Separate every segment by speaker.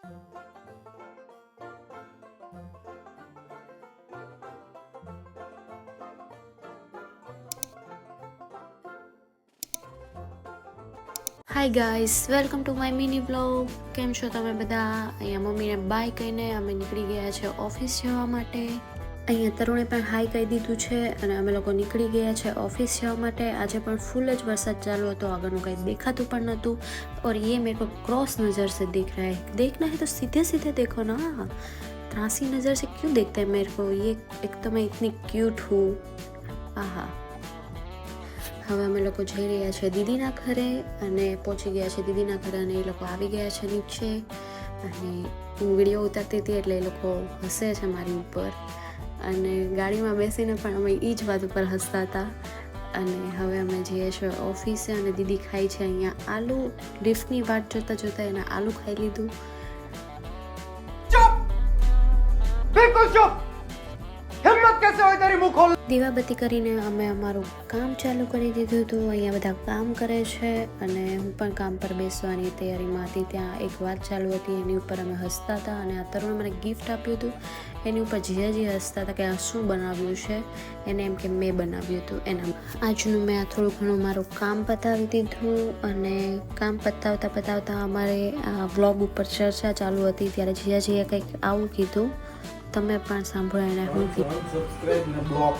Speaker 1: Hi guys, welcome to my mini blog. કેમ છો તમે બધા? અહીંયા મમ્મીને બાય કહીને અમે નીકળી ગયા છે ઓફિસ જવા માટે. અહીંયા તરુણે પણ હાય કહી દીધું છે અને અમે લોકો નીકળી ગયા છે ઓફિસ જવા માટે. આજે પણ ફૂલ જ વરસાદ ચાલુ હતો, આગળનું કંઈ દેખાતું પણ નહોતું. और ये मेरे को क्रॉस नज़र से देख रहा है. देखना है तो सीधे सीधे देखो ना, ત્રાસી नज़र से क्यों देखते हैं मेरे को? ये एक तो मैं इतनी क्यूट हूँ. आहा. હવે અમે લોકો જઈ રહ્યા છે દીદીના ઘરે અને પહોંચી ગયા છે દીદીના ઘરે અને એ લોકો આવી ગયા છે નીચે. અને હું વિડીયો ઉતારતી હતી એટલે એ લોકો હસે છે મારી ઉપર અને ગાડીમાં બેસીને પણ અમે એ જ વાત ઉપર હસતા હતા. અને હવે અમે જઈએ છીએ ઓફિસે અને દીદી ખાઈ છે અહીંયા આલુ. લિફ્ટની વાટ જોતા જોતા એના આલુ ખાઈ લીધું.
Speaker 2: બિલકુલ ચૂપ! હિમ્મત कैसे હોય તારી મુખ ખોલ?
Speaker 1: દીવાબત્તી કરીને અમે અમારું કામ ચાલુ કરી દીધું હતું. અહીંયા બધા કામ કરે છે અને હું પણ કામ પર બેસવાની તૈયારીમાં હતી. ત્યાં એક વાત ચાલુ હતી, એની ઉપર અમે હસતા હતા અને આ તરુણે મને ગિફ્ટ આપ્યું હતું. એની ઉપર જીજાજી હસતા હતા કે આ શું બનાવ્યું છે. એને એમ કે મેં બનાવ્યું હતું એના. આજનું મેં આ થોડું ઘણું મારું કામ પતાવી દીધું અને કામ પતાવતા અમારે આ વ્લોગ ઉપર ચર્ચા ચાલુ હતી. ત્યારે જીજાજીએ કંઈક આવું કીધું, તમે પણ સાંભળો એને હું કીધું.
Speaker 2: સબસ્ક્રાઇબ ને બ્લોક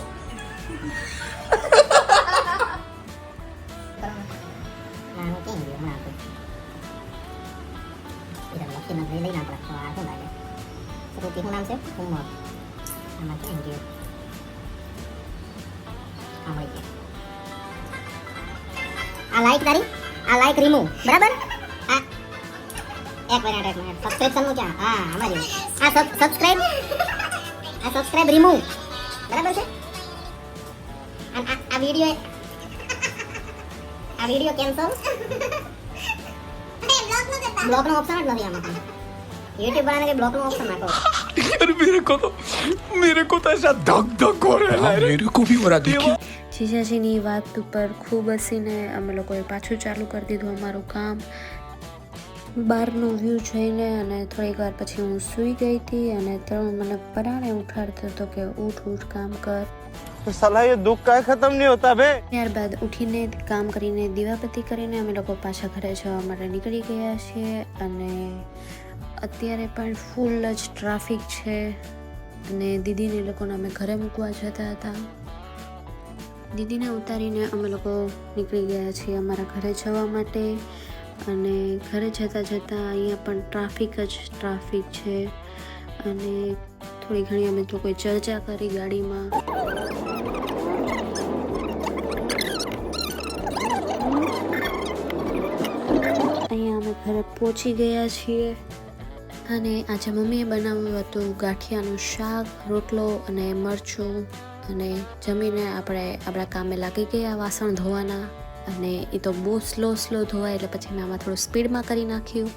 Speaker 3: આ લાઈક તારી આ લાઈક રિમૂવ બરાબર. આ એક મિનિટ સબસ્ક્રિપ્શન નું ક્યાં? હા આમાં આ સબસ્ક્રાઇબ રિમૂવ બરાબર છે. આ વિડિયો કેન્સલ. બ્લોક નો ઓપ્શન જ નથી આમાં. YouTube वाला ने ब्लॉक नो ऑप्शन नाखो.
Speaker 4: यार मेरे को तो ऐसा धक धक हो रहा है. मेरे को भी हो रहा देखिए.
Speaker 1: જીજાજીની વાત ઉપર ખૂબ હસીને અમે લોકોએ પાછું ચાલુ કરી દીધું અમારું કામ. બહારનો વ્યૂ જોઈને અને થોડીક વાર પછી હું સૂઈ ગઈ હતી અને તરુણ મને પરાણે ઉઠાડતો હતો કે ઉઠ કામ કર.
Speaker 2: સાલા ये दुख का खत्म नहीं होता बे.
Speaker 1: ત્યારબાદ ઉઠીને કામ કરીને દીવાબત્તી કરીને અમે લોકો પાછા ઘરે જવા માટે નીકળી ગયા છીએ. અને અત્યારે પણ ફૂલ જ ટ્રાફિક છે અને દીદીને લોકોને અમે ઘરે મૂકવા જતા હતા. દીદીને ઉતારીને અમે લોકો નીકળી ગયા છીએ અમારા ઘરે જવા માટે. અને ઘરે જતાં અહીંયા પણ ટ્રાફિક છે અને થોડી ઘણી અમે તો કોઈ ચર્ચા કરી ગાડીમાં. અહીંયા અમે ઘરે પહોંચી ગયા છીએ અને આજે મમ્મીએ બનાવ્યું હતું ગાંઠિયાનું શાક, રોટલો અને મરચું. અને જમીને આપણે આપણા કામે લાગી ગયા વાસણ ધોવાના. અને એ તો બહુ સ્લો ધોવાય એટલે પછી મેં આમાં થોડું સ્પીડમાં કરી નાખ્યું.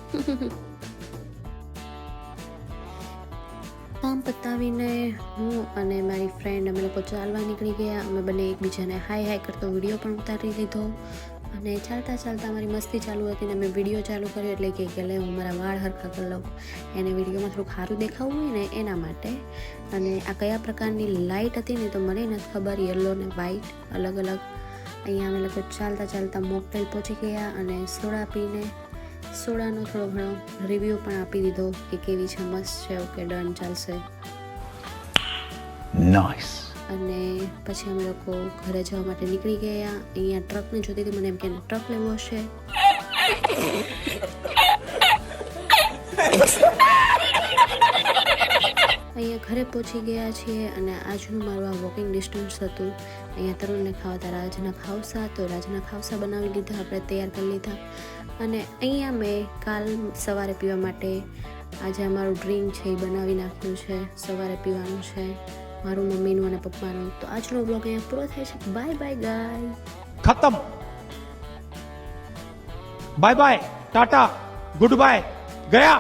Speaker 1: કામ પતાવીને હું અને મારી ફ્રેન્ડ અમે લોકો ચાલવા નીકળી ગયા. અમે બંને એકબીજાને હાય કરતો વિડીયો પણ ઉતારી લીધો અને ચાલતા મારી મસ્તી ચાલુ હતી ને મેં વિડીયો ચાલુ કર્યો એટલે કે લે હું મારા વાળ હરખા કરી લઉં. એને વિડીયોમાં થોડુંક સારું દેખાવું હોય ને એના માટે. અને આ કયા પ્રકારની લાઇટ હતી ને તો મને નથી ખબર, યલો ને વ્હાઈટ અલગ અલગ. અહીંયા અમે લોકો ચાલતા મોકટેલ પહોંચી ગયા અને સોડા પીને સોડાનો થોડો ઘણો રિવ્યૂ પણ આપી દીધો કે કેવી છે, મસ્ત છે, ઓકે ડન ચાલશે.
Speaker 4: नाइस.
Speaker 1: અને પછી અમે લોકો ઘરે જવા માટે નીકળી ગયા. અહીંયા ટ્રકને જોતી હતી, મને એમ કે ટ્રક લેવો હશે. અહીંયા ઘરે પહોંચી ગયા છીએ અને આજનું મારું આ વોકિંગ ડિસ્ટન્સ હતું. અહીંયા તરુણને ખાવાતા રાજના ખાવસા, તો રાજના ખાવસા બનાવી લીધા, આપણે તૈયાર કરી લીધા. અને અહીંયા મેં કાલ સવારે પીવા માટે આજે અમારું ડ્રિંક છે એ બનાવી નાખ્યું છે, સવારે પીવાનું છે મારું, મમ્મીનું અને પપ્પાનું. તો આજનો બ્લોગ અહીંયા પૂરો થાય છે. Bye bye guy.
Speaker 4: खत्म. बाय बाय, टाटा, गुड बाय, गया.